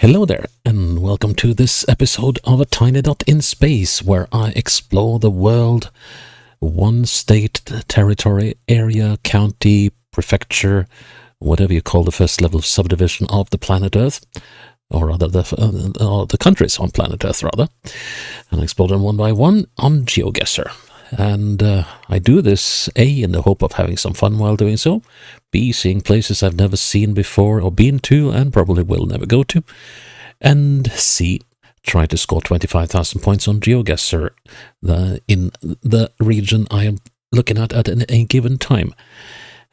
Hello there, and welcome to this episode of A Tiny Dot in Space, where I explore the world, one state, territory, area, county, prefecture, whatever you call the first level of subdivision of the planet Earth, or rather the countries on planet Earth, rather, and I explore them one by one on GeoGuessr. And I do this, A, in the hope of having some fun while doing so, B, seeing places I've never seen before or been to and probably will never go to, and C, try to score 25,000 points on GeoGuessr in the region I am looking at a given time.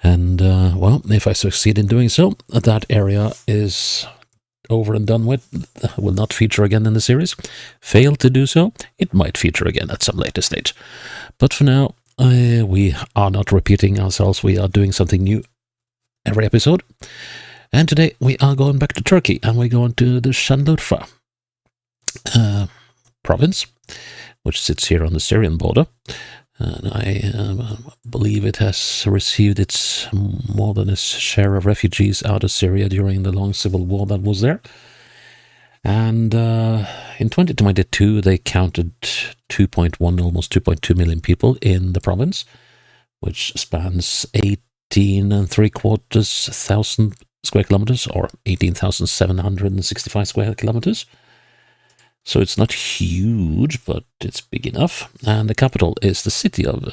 And, well, if I succeed in doing so, that area is over and done with, will not feature again in the series. Fail to do so, it might feature again at some later stage. But for now, we are not repeating ourselves, we are doing something new every episode. And today we are going back to Turkey, and we're going to the Şanlıurfa province, which sits here on the Syrian border. And I believe it has received its more than its share of refugees out of Syria during the long civil war that was there. And in 2022, they counted 2.1, almost 2.2 million people in the province, which spans 18,750 square kilometers, or 18,765 square kilometers. So it's not huge, but it's big enough. And the capital is the city of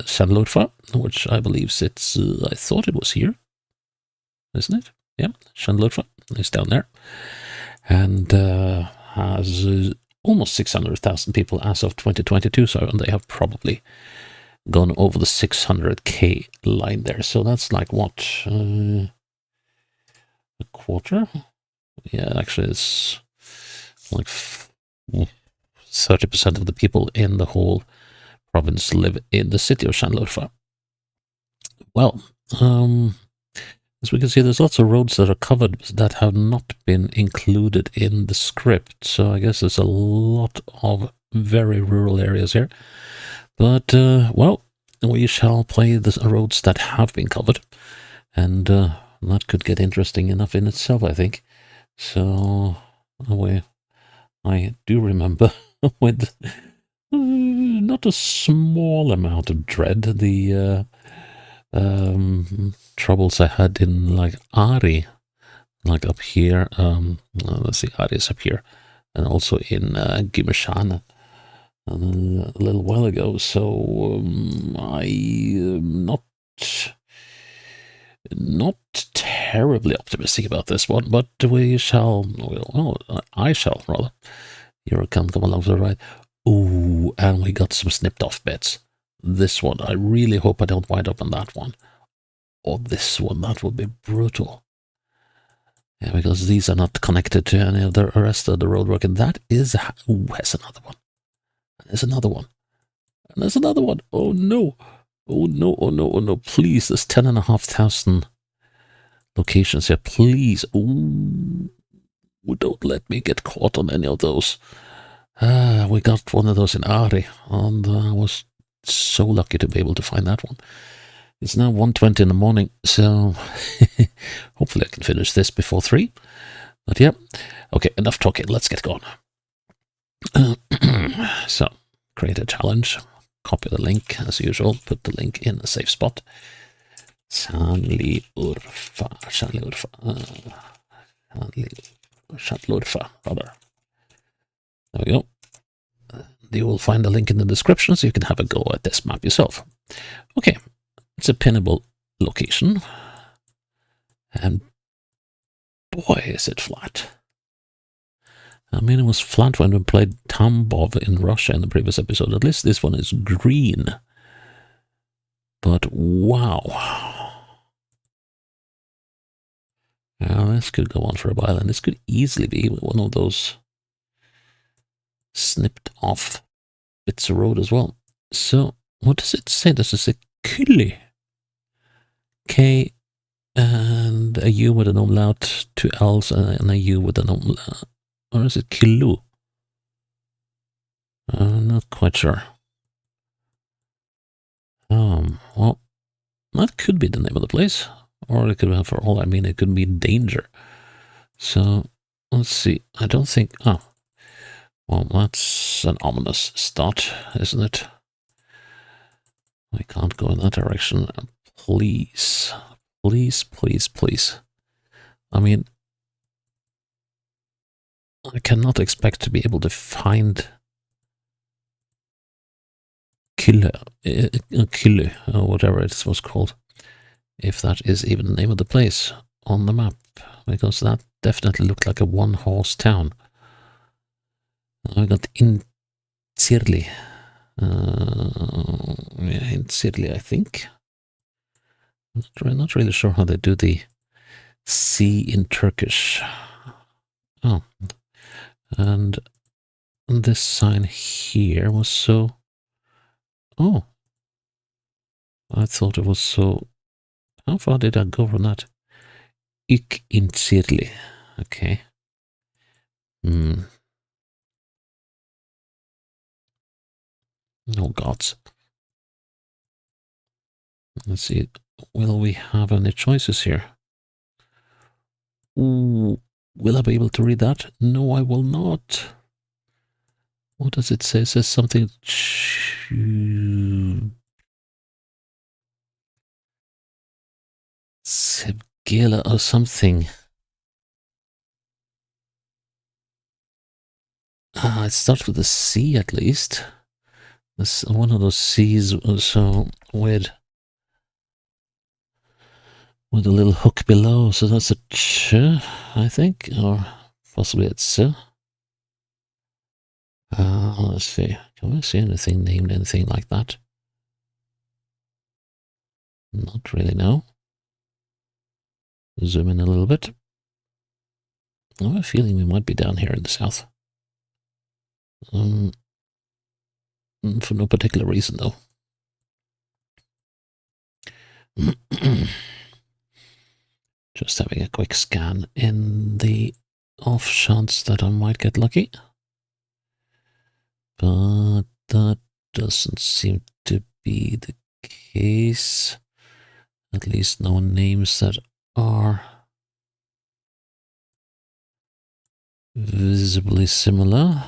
Şanlıurfa, which I believe sits, I thought it was here, isn't it? Yeah, Şanlıurfa is down there. And has almost 600,000 people as of 2022, so they have probably gone over the 600k line there. So that's like what, a quarter? Yeah, actually it's like 30% of the people in the whole province live in the city of Şanlıurfa. Well, as we can see, there's lots of roads that are covered that have not been included in the script. So I guess there's a lot of very rural areas here. But, well, we shall play the roads that have been covered. And that could get interesting enough in itself, I think. So, I do remember with not a small amount of dread the troubles I had in like Ari, like up here. Let's see, Ari is up here, and also in Gümüşhane a little while ago. So I'm not terribly optimistic about this one, but we shall. Well, I shall rather. Here I come along for the ride. Ooh, and we got some snipped off bits. This one, I really hope I don't wind up on that one. Or this one, that would be brutal. Yeah, because these are not connected to any of the rest of the roadwork. And that is... Ooh, there's another one. There's another one. And there's another one. Oh, no. Oh, no, oh, no, oh, no. Please, there's 10,500 locations here. Please. Ooh, don't let me get caught on any of those. We got one of those in Ari, and I was so lucky to be able to find that one. It's now 1:20 in the morning, so hopefully I can finish this before 3. But yeah, okay, enough talking, let's get going. So, create a challenge, copy the link as usual, put the link in a safe spot. Şanlıurfa, rather. There we go. You will find a link in the description so you can have a go at this map yourself. Okay, it's a pinnable location. And boy, is it flat. I mean, it was flat when we played Tambov in Russia in the previous episode. At least this one is green. But wow. Now, this could go on for a while, and this could easily be one of those snipped off bits of road as well. So, what does it say? Does it say Külli? K and a U with an umlaut, 2 L's and a U with an umlaut. Or is it Kilo? Not quite sure. Well, that could be the name of the place. Or it could be, for all I mean, it could be danger. So, let's see. I don't think. Oh, well, that's an ominous start, isn't it? I can't go in that direction. Please, please, please, please. I mean, I cannot expect to be able to find Kille, or whatever it was called, if that is even the name of the place on the map, because that definitely looked like a one-horse town. I got in Sirli. In Sirli, I think. Not really sure how they do the C in Turkish. Oh, and this sign here was so. Oh, I thought it was so. How far did I go from that? Ik in Sirli. Okay. Oh gods. Let's see. Will we have any choices here? Ooh, will I be able to read that? No, I will not. What does it say? It says something. Sevgela or something. It starts with a C at least. This one of those C's so with a little hook below. So that's a ch, I think, or possibly it's a. Let's see. Can we see anything named anything like that? Not really, no. Zoom in a little bit. I have a feeling we might be down here in the south. For no particular reason, though. Just having a quick scan in the off chance that I might get lucky. But that doesn't seem to be the case. At least no names that are visibly similar.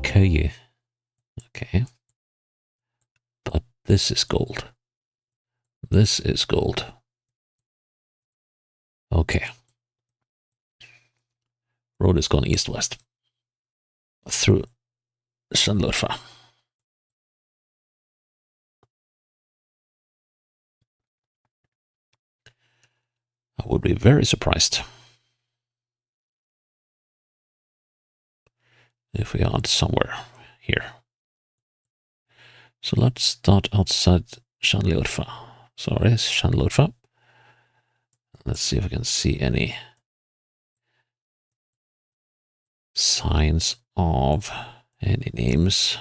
Köye. Okay. But this is gold. This is gold. Okay. Road is going east-west. Through Şanlıurfa. I would be very surprised if we are somewhere here. So let's start outside Şanlıurfa. Sorry, Şanlıurfa. Let's see if I can see any signs of any names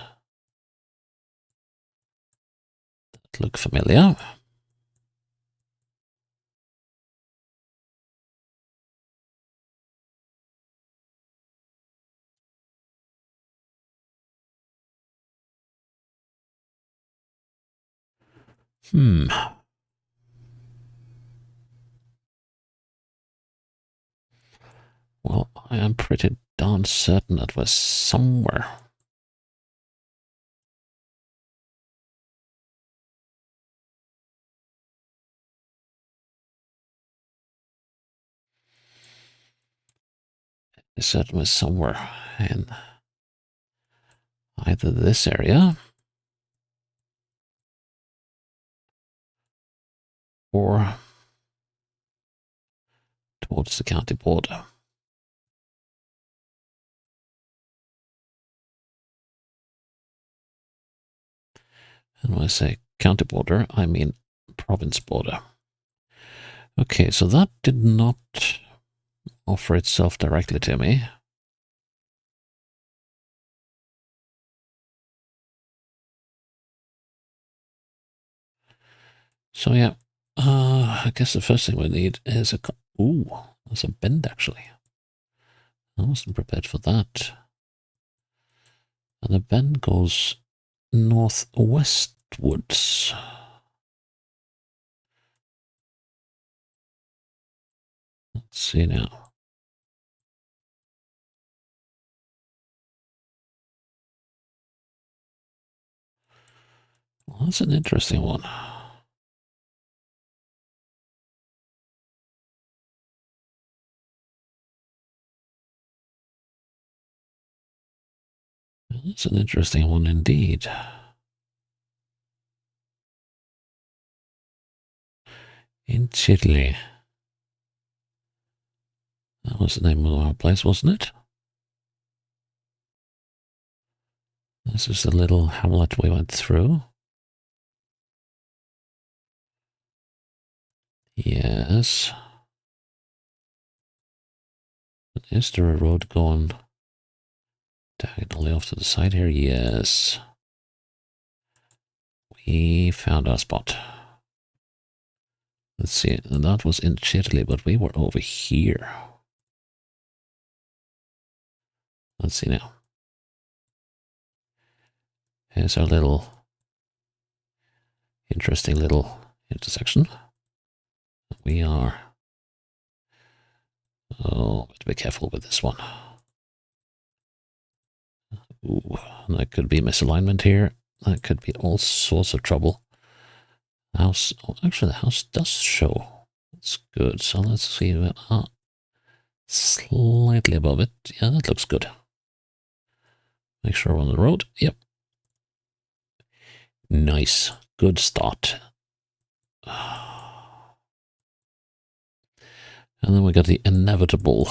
that look familiar. Well, I am pretty darn certain that we're somewhere. I said we're somewhere in either this area or towards the county border. And when I say county border, I mean province border. Okay, so that did not offer itself directly to me. So yeah, I guess the first thing we need is a... Ooh, there's a bend actually. I wasn't prepared for that. And the bend goes northwestwards. Let's see now. Well, that's an interesting one. That's an interesting one indeed. In Chile. That was the name of our place, wasn't it? This is the little hamlet we went through. Yes. But is there a road going diagonally off to the side here? Yes. We found our spot. Let's see. That was in Chile, but we were over here. Let's see now. Here's our little interesting little intersection. We are... Oh, have to be careful with this one. Ooh, that could be misalignment here. That could be all sorts of trouble. House... Oh, actually, the house does show. That's good. So let's see. We are slightly above it. Yeah, that looks good. Make sure we're on the road. Yep. Nice. Good start. And then we got the inevitable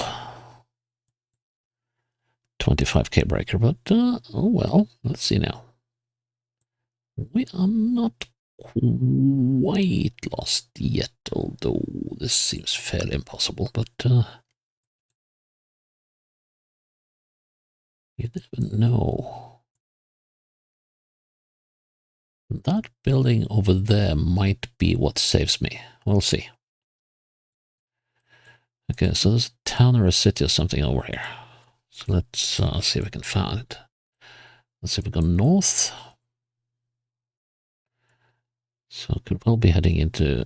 25k breaker, but oh well, let's see now. We are not quite lost yet, although this seems fairly impossible, but you never know. That building over there might be what saves me. We'll see. Okay, so there's a town or a city or something over here. So let's see if we can find it. Let's see if we go north. So could well be heading into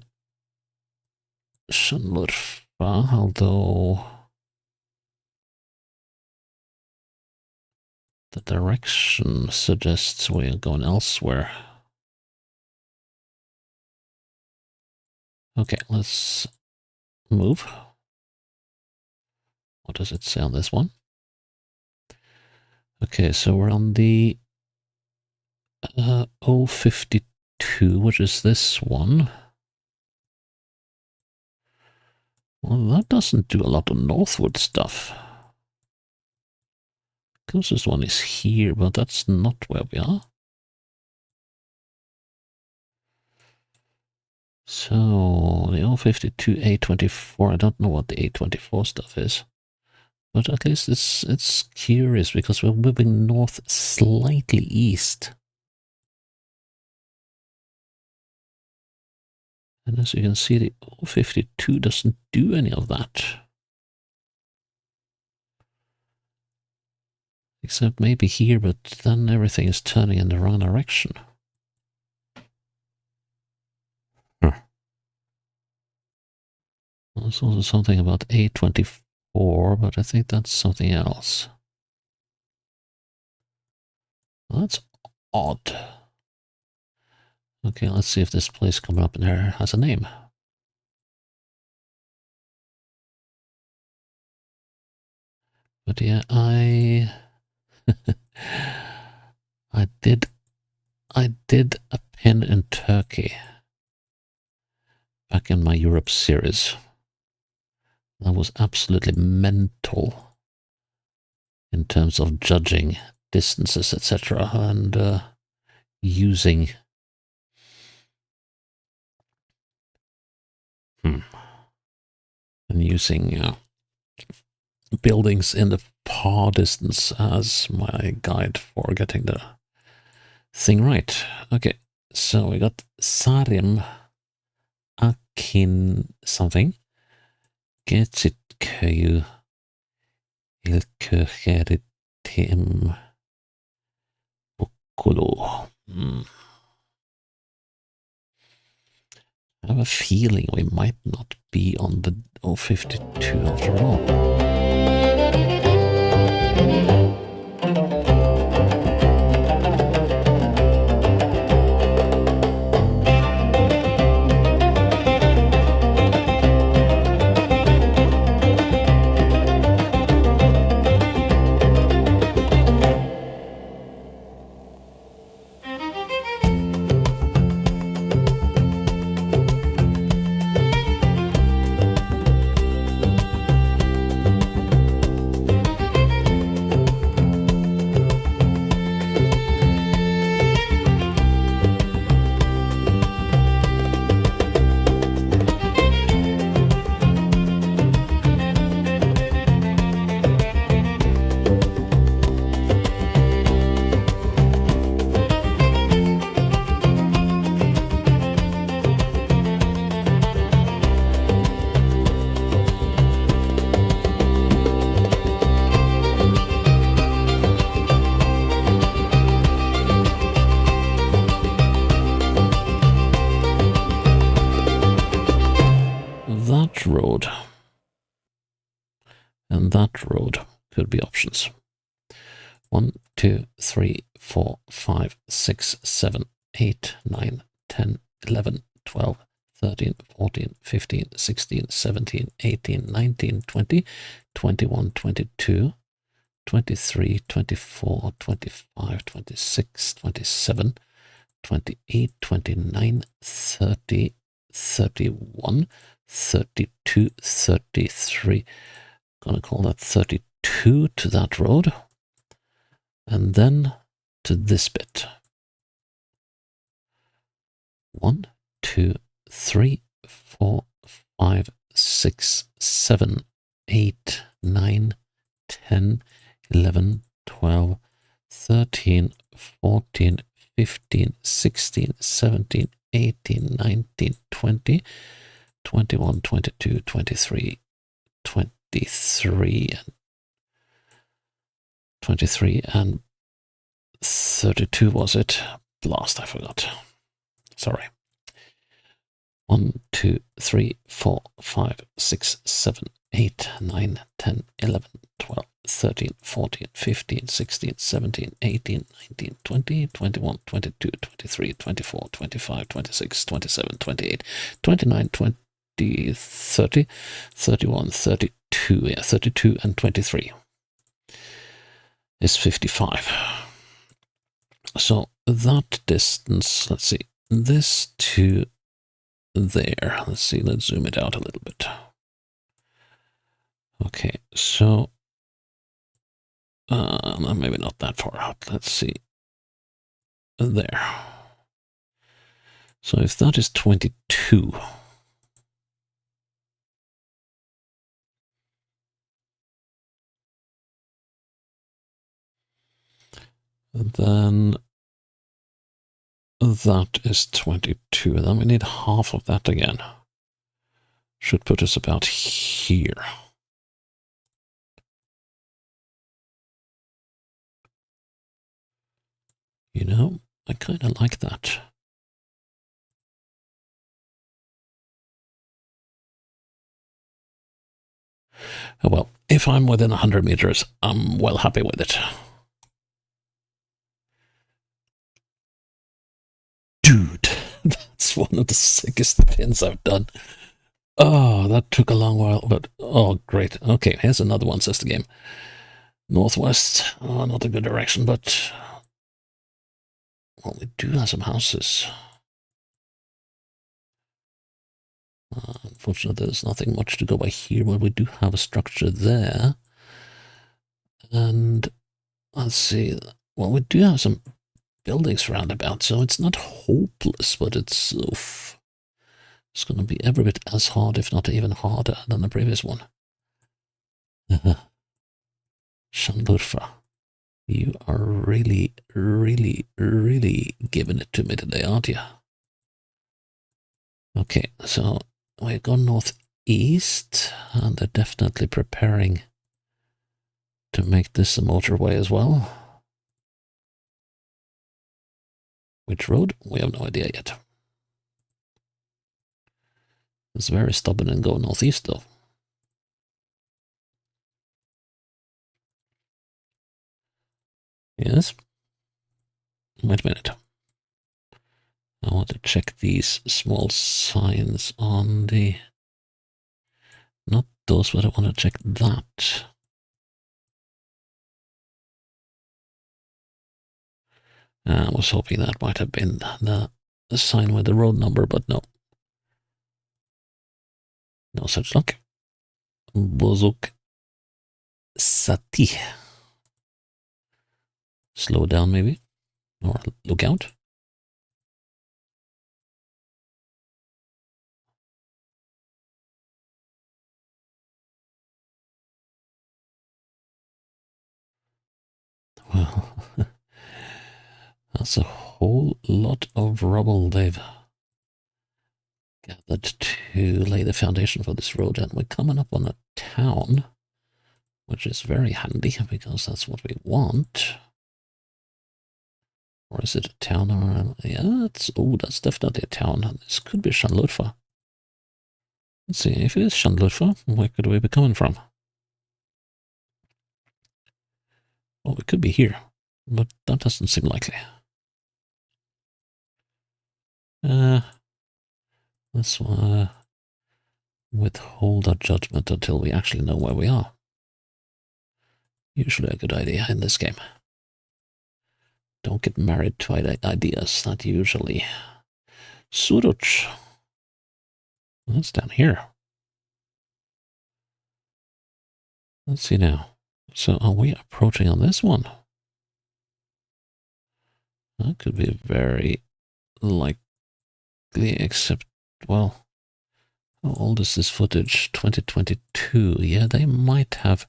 Şanlıurfa, although the direction suggests we are going elsewhere. Okay, let's move. What does it say on this one? Okay, so we're on the 052, which is this one. Well, that doesn't do a lot of northward stuff. Closest one is here, but that's not where we are. So, the 052 A24, I don't know what the A24 stuff is. But at least it's curious because we're moving north slightly east. And as you can see, the 052 doesn't do any of that. Except maybe here, but then everything is turning in the wrong direction. There's also something about A24, but I think that's something else. Well, that's odd. Okay, let's see if this place coming up in here has a name. But yeah, I did a pin in Turkey back in my Europe series. That was absolutely mental in terms of judging distances, etc., and using buildings in the far distance as my guide for getting the thing right. Okay, so we got Sarim Akin something. Getsikköy ilköheritim Pukkulu. I have a feeling we might not be on the 052 after all. Road and that road could be options. 1, 2, 3, 4, 5, 6, 7, 8, 9, 10, 11, 12, 13, 14, 15, 16, 17, 18, 19, 20, 21, 22, 23, 24, 25, 26, 27, 28, 29, 30, 31, 32, 33. Gonna call that 32 to that road. And then to this bit. 1, 2, 3, 4, 5, 6, 7, 8, 9, 10, 11, 12, 13, 14, 15, 16, 17, 18, 19, 20, 21, 22, 23, 23, and 23 and 32 was it? Blast, I forgot. Sorry. 1, 2, 3, 4, 5, 6, 7, 8, 9, 10, 11, 12, 13, 14, 15, 16, 17, 18, 19, 20, 21, 22, 23, 24, 25, 26, 27, 28, 29, 20, 30, 31, 32, yeah, 32 and 23 is 55. So that distance, let's see, this to there, let's see, let's zoom it out a little bit. Okay, so maybe not that far out, let's see, there. So if that is 22, then that is 22. Then we need half of that again. Should put us about here. You know, I kind of like that. Oh well, if I'm within 100 meters, I'm well happy with it. Dude, that's one of the sickest pins I've done. Oh, that took a long while, but oh, great. Okay, here's another one, says the game. Northwest, not a good direction, but well, we do have some houses. Unfortunately, there's nothing much to go by here, but we do have a structure there. And let's see, well, we do have some buildings roundabout, so it's not hopeless, but it's going to be every bit as hard, if not even harder, than the previous one. Şanlıurfa. You are really, really, really giving it to me today, aren't you? Okay, so we go northeast, and they're definitely preparing to make this a motorway as well. Which road? We have no idea yet. It's very stubborn and go northeast, though. Yes. Wait a minute. I want to check these small signs on the... Not those, but I want to check that. I was hoping that might have been the sign with the road number, but no. No such luck. Bozuk Sati. Slow down, maybe? Or look out? Well, that's a whole lot of rubble they've gathered to lay the foundation for this road, and we're coming up on a town, which is very handy because that's what we want. Or is it a town or yeah, that's definitely a town. This could be Şanlıurfa. Let's see, if it is Şanlıurfa, where could we be coming from? Well, we could be here, but that doesn't seem likely. Let's withhold our judgment until we actually know where we are. Usually a good idea in this game. Don't get married to ideas, that usually. Suruç. That's down here. Let's see now. So are we approaching on this one? That could be very likely, except, well, how old is this footage? 2022. Yeah, they might have.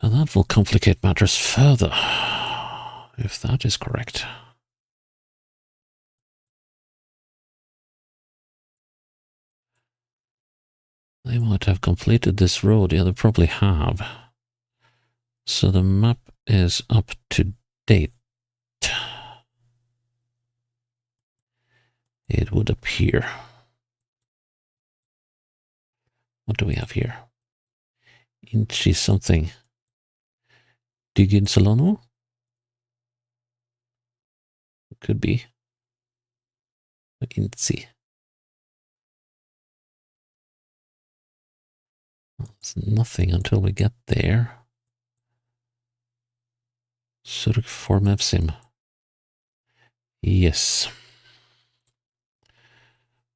And that will complicate matters further, if that is correct. They might have completed this road. Yeah, they probably have. So the map is up to date. It would appear. What do we have here? Inchi something. Digin Salonu? Could be. Inci. It's nothing until we get there. Surg for Mevsim. Yes.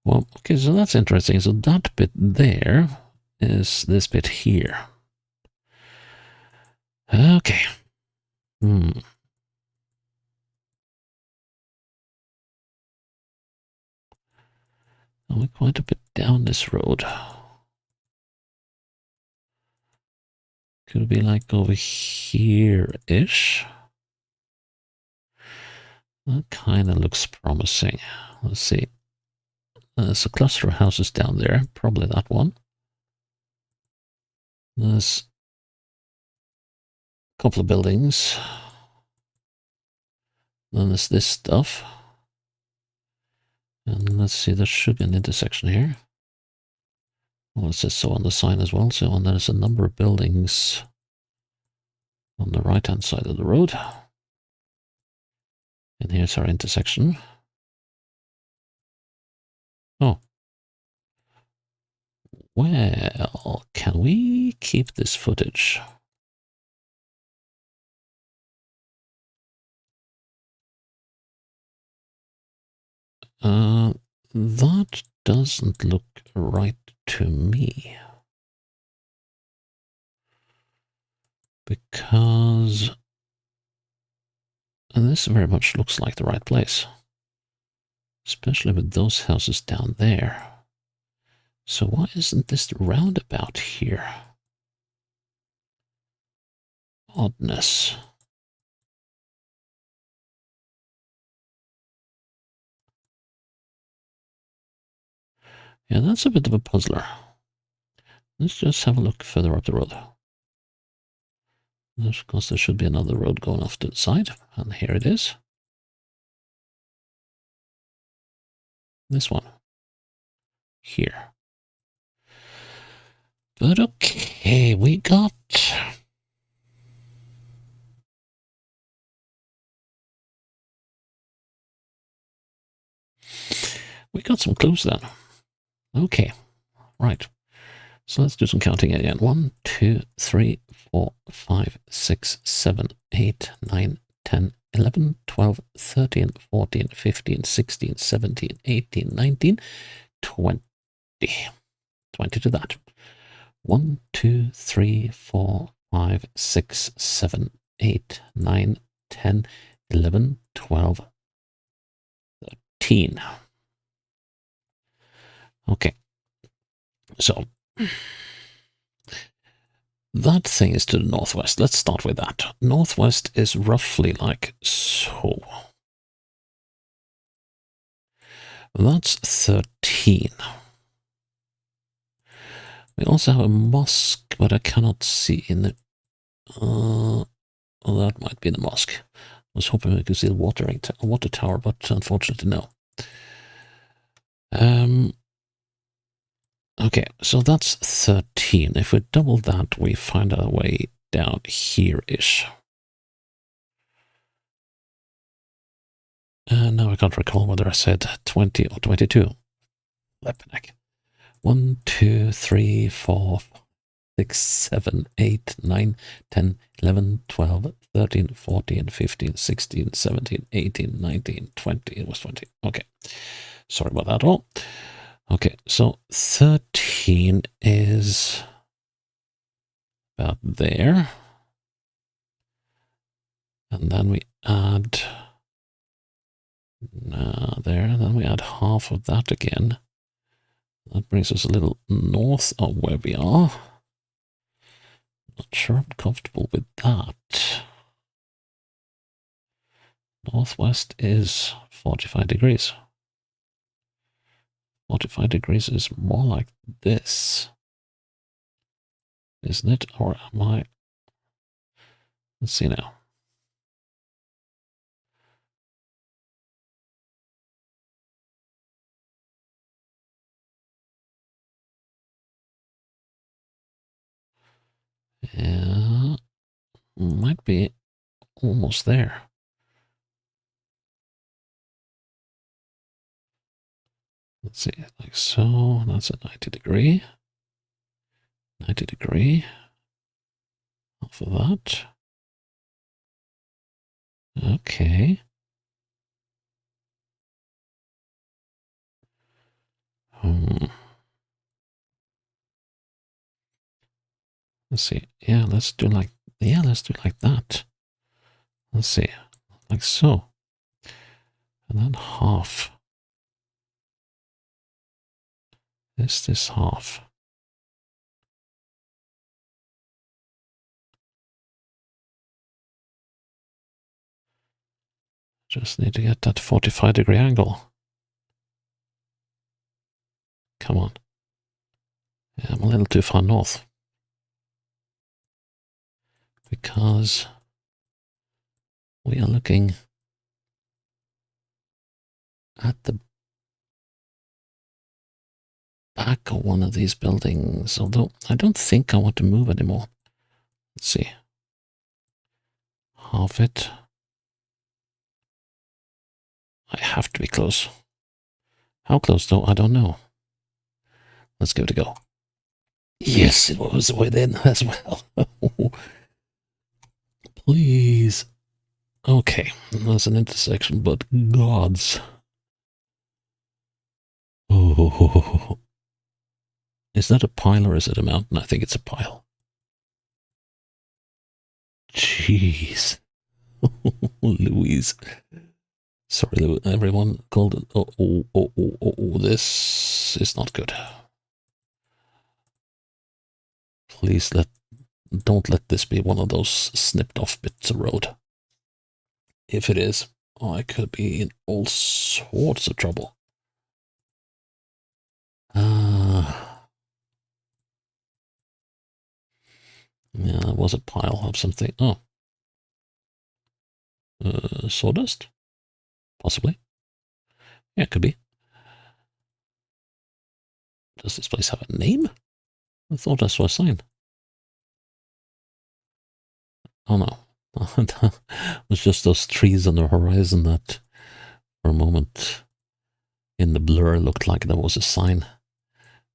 Well, okay, so that's interesting. So that bit there is this bit here. Okay. Are we quite a bit down this road? Could be like over here-ish. That kind of looks promising. Let's see. There's a cluster of houses down there. Probably that one. There's a couple of buildings. Then there's this stuff. And let's see, there should be an intersection here. Well, it says so on the sign as well. So and there's a number of buildings on the right-hand side of the road. And here's our intersection. Oh. Well, can we keep this footage? That doesn't look right to me. Because... And this very much looks like the right place. Especially with those houses down there. So why isn't this roundabout here? oddness. Yeah, that's a bit of a puzzler. Let's just have a look further up the road. Of course, there should be another road going off to the side, and here it is. This one. Here. But okay, we got... We got some clues then. Okay, right. So let's do some counting again. 1, 2, 3, 4, 5, 6, 7, 8, 9, 10, 11, 12, 13, 14, 15, 16, 17, 18, 19, 20. 20 to that. 1, 2, 3, 4, 5, 6, 7, 8, 9, 10, 11, 12, 13. Okay. So that thing is to the northwest. Let's start with that. Northwest is roughly like so. That's 13. We also have a mosque, but I cannot see in it. Oh, that might be the mosque. I was hoping we could see the water tower, but unfortunately no. Okay, so that's 13. If we double that, we find our way down here-ish. Now I can't recall whether I said 20 or 22. Lepenek. 1, 2, 3, 4, 6, 7, 8, 9, 10, 11, 12, 13, 14, 15, 16, 17, 18, 19, 20. It was 20. Okay. Sorry about that all. Okay, so 13 is about there. And then we add there, then we add half of that again. That brings us a little north of where we are. Not sure I'm comfortable with that. Northwest is 45 degrees. 45 degrees is more like this, isn't it? Or am I? Let's see now. Yeah, might be almost there. Let's see, like so. That's a 90 degree. 90 degree. Half of that. Okay. Let's see. Yeah, let's do like that. Let's see. Like so. And then half. Is this half? Just need to get that 45-degree angle. Come on. Yeah, I'm a little too far north. Because we are looking at the back of one of these buildings, although I don't think I want to move anymore. Let's see. Half it. I have to be close. How close though? I don't know. Let's give it a go. Yes, it was within as well. Please. Okay, that's an intersection, but gods. Oh. Is that a pile or is it a mountain? I think it's a pile. Jeez. Louise. Sorry, everyone called it. Oh, this is not good. Please let Don't let this be one of those snipped off bits of road. If it is, I could be in all sorts of trouble. Yeah, that was a pile of something. Oh. Sawdust? Possibly. Yeah, it could be. Does this place have a name? I thought I saw a sign. Oh no. It was just those trees on the horizon that for a moment in the blur looked like there was a sign.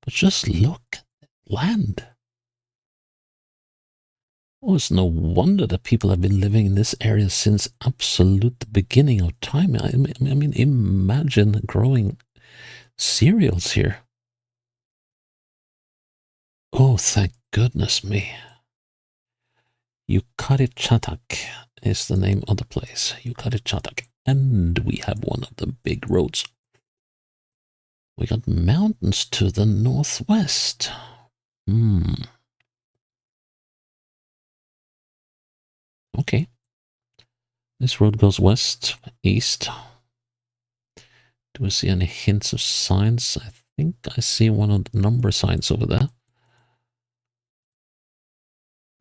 But just look, land. Oh, it's no wonder that people have been living in this area since absolute beginning of time. I mean, imagine growing cereals here. Oh, thank goodness me. Yucarichatak is the name of the place. Yucarichatak. And we have one of the big roads. We got mountains to the northwest. Okay. This road goes west, east. Do we see any hints of signs? I think I see one of the number signs over there.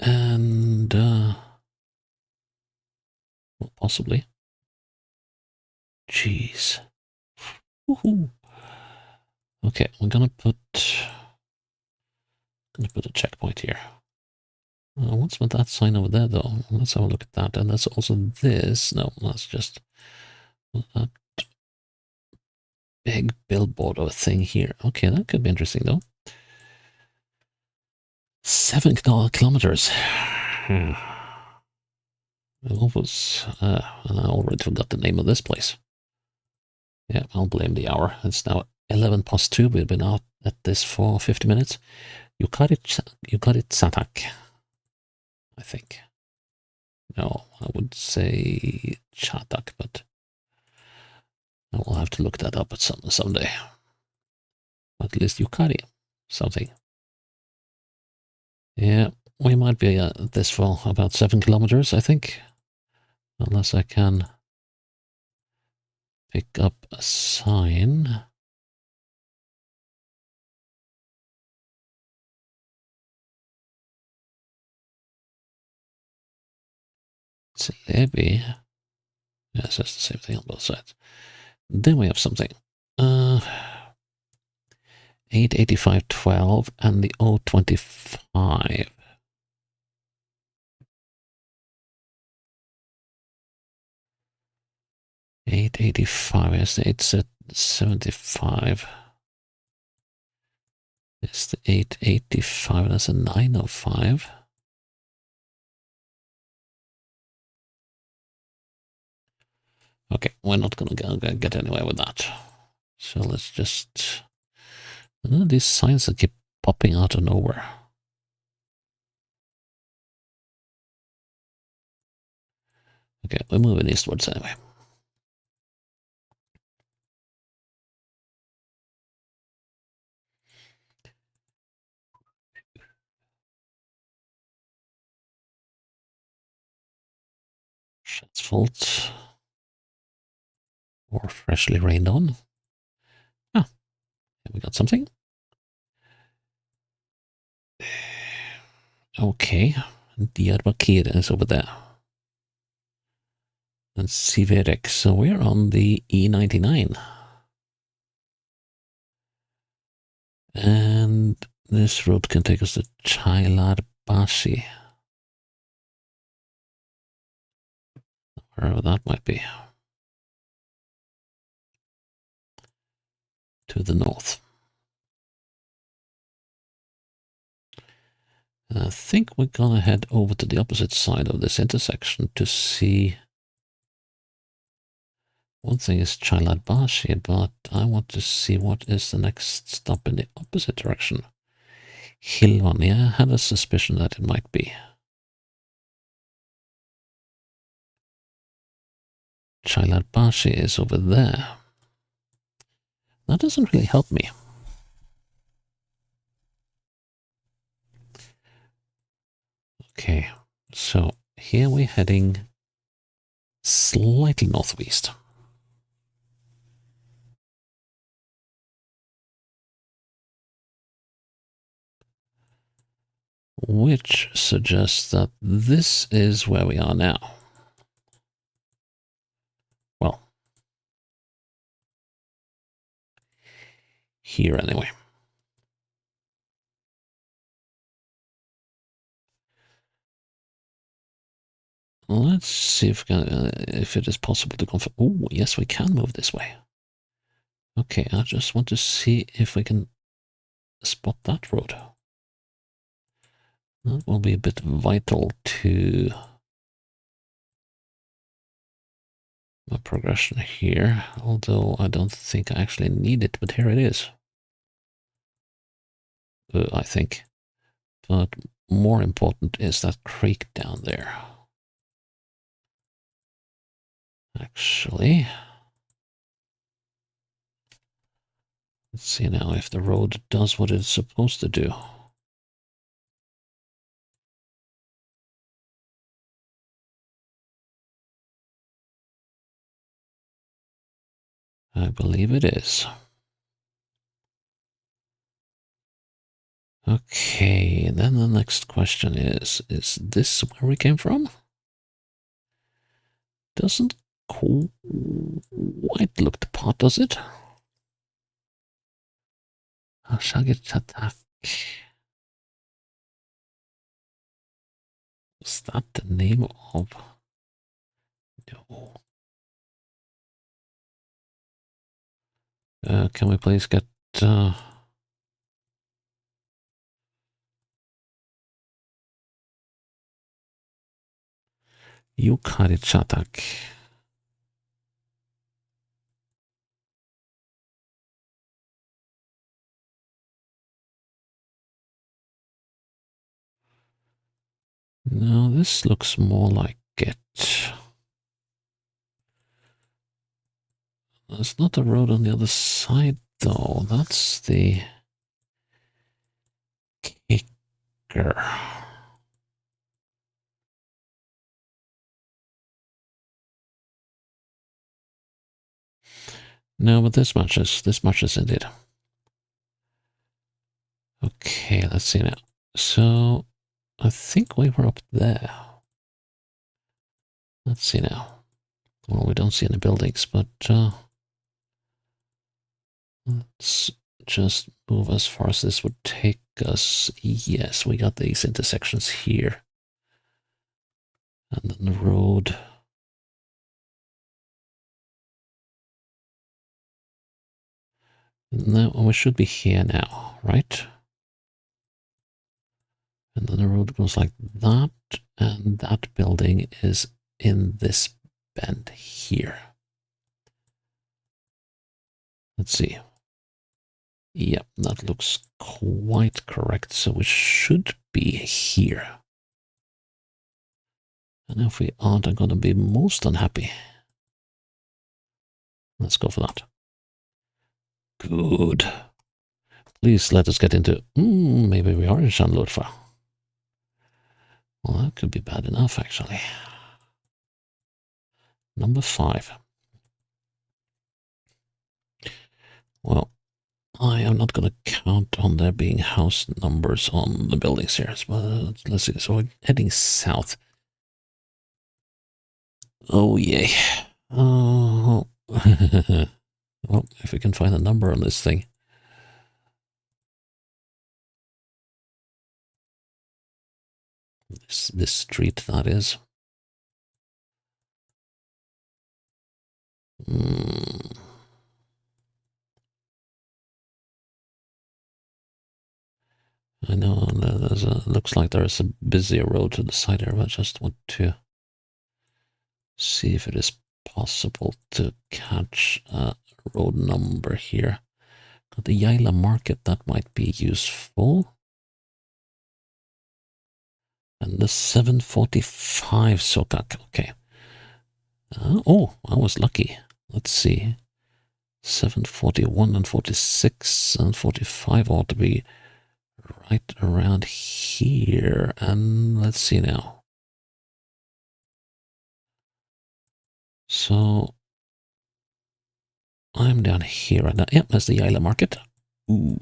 And, well, possibly. Jeez. Woohoo. Okay, we're gonna put a checkpoint here. What's with that sign over there, though? Let's have a look at that. And that's also this. No, that's just that big billboard or thing here. Okay, that could be interesting, though. 7 kilometers. It was, and I already forgot the name of this place. Yeah, I'll blame the hour. It's now 11 past 2. We've been out at this for 50 minutes. Yucarichatak, I think. No, I would say Chatak, but I will have to look that up at someday. At least Yukari, something. Yeah, we might be at this for about 7 kilometers, I think. Unless I can pick up a sign. It's heavy. Yeah, it's just the same thing on both sides. Then we have something. 88512 and the 025. $885 is the 875. It's the 885. That's a 905. Okay, we're not gonna get anywhere with that. So let's just. These signs that keep popping out of nowhere. Okay, we're moving eastwards anyway. Asphalt. Or freshly rained on. Ah, we got something. Okay, Diyarbakir is over there. And Siverek, so we're on the E99. And this road can take us to Çaylarbaşı. Wherever that might be. To the north. And I think we're gonna head over to the opposite side of this intersection to see. One thing is Çaylarbaşı, but I want to see what is the next stop in the opposite direction. Hilvan, yeah, I had a suspicion that it might be. Çaylarbaşı is over there. That doesn't really help me. Okay, so here we're heading slightly northwest. Which suggests that this is where we are now. Well, here anyway. Let's see if it is possible to confirm. Oh, yes, we can move this way. Okay, I just want to see if we can spot that road. That will be a bit vital to my progression here, although I don't think I actually need it, but here it is. I think. But more important is that creek down there. Actually, let's see now if the road does what it's supposed to do. I believe it is. Okay, then the next question is this where we came from? Doesn't quite look the part, does it? Shagichatak. Is that the name of... No. Can we please get... Yukarichatak. No, this looks more like it. There's not a road on the other side, though. That's the kicker. No, but this matches indeed. Okay, let's see now. So, I think we were up there. Let's see now. Well, we don't see any buildings, but let's just move as far as this would take us. Yes, we got these intersections here. And then the road. No, we should be here now, right? And then the road goes like that, and that building is in this bend here. Let's see. Yep, that looks quite correct. So we should be here. And if we aren't, I'm going to be most unhappy. Let's go for that. Good. Please let us get into... maybe we are in Şanlıurfa. Well, that could be bad enough, actually. Number 5. Well, I am not going to count on there being house numbers on the buildings here. But let's see. So we're heading south. Oh, yay. Oh. Well, if we can find a number on this thing. This street, that is. I know looks like there's a busier road to the side here, but I just want to see if it is possible to catch a road number here. Got the Yaila Market, that might be useful. And the 745 Sokak, okay. Oh, I was lucky. Let's see. 741 and 46 and 45 ought to be right around here. And let's see now. So I'm down here right now. Yep, that's the Island Market. Ooh.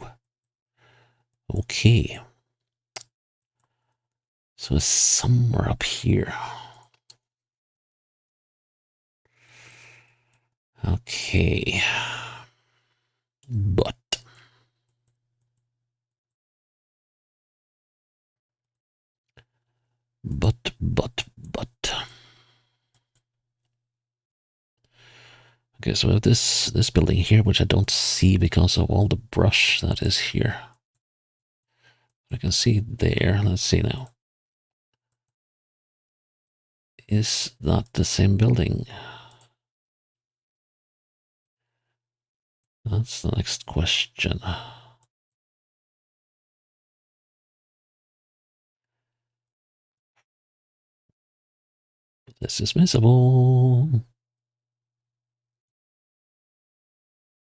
Okay. So it's somewhere up here. Okay. But okay, so we have this building here, which I don't see because of all the brush that is here. I can see there. Let's see now. Is that the same building? That's the next question. This is visible.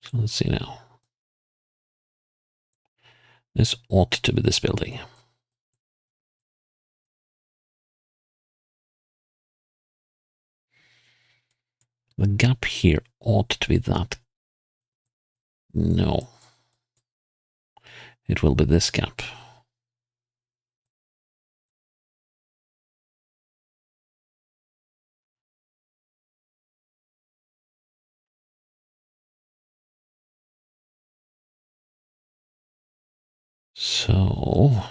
So let's see now. This ought to be this building. The gap here ought to be that. No. It will be this gap. So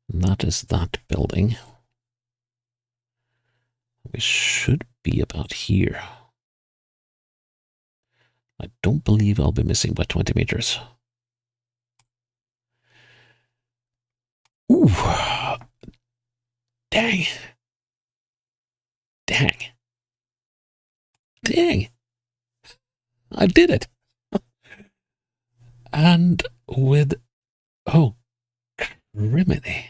that is that building. We should be about here. I don't believe I'll be missing by 20 meters. Ooh. Dang. Dang. Dang. I did it. And with, oh, criminy.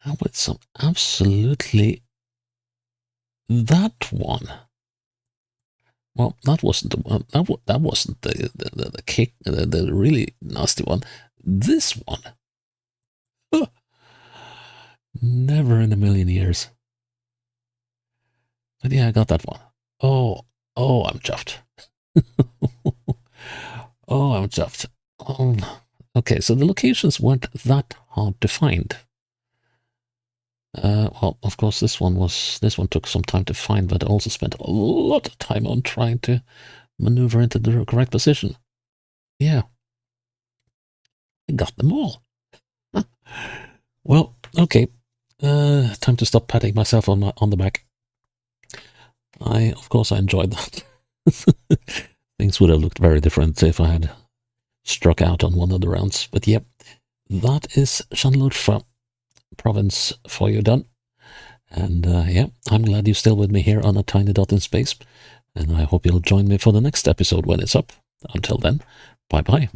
And with some absolutely, that one. Well, that wasn't the one. That wasn't the kick. The really nasty one. This one. Huh. Never in a million years. But yeah, I got that one. Oh, I'm chuffed. Oh, I'm chuffed. Okay, so the locations weren't that hard to find. Well, of course, this one took some time to find, but I also spent a lot of time on trying to maneuver into the correct position. Yeah, I got them all. Well, okay. Time to stop patting myself on the back. Of course, I enjoyed that. Things would have looked very different if I had struck out on one of the rounds. But yep, that is Şanlıurfa province for you done. And yeah, I'm glad you're still with me here on a tiny dot in space. And I hope you'll join me for the next episode when it's up. Until then, bye bye.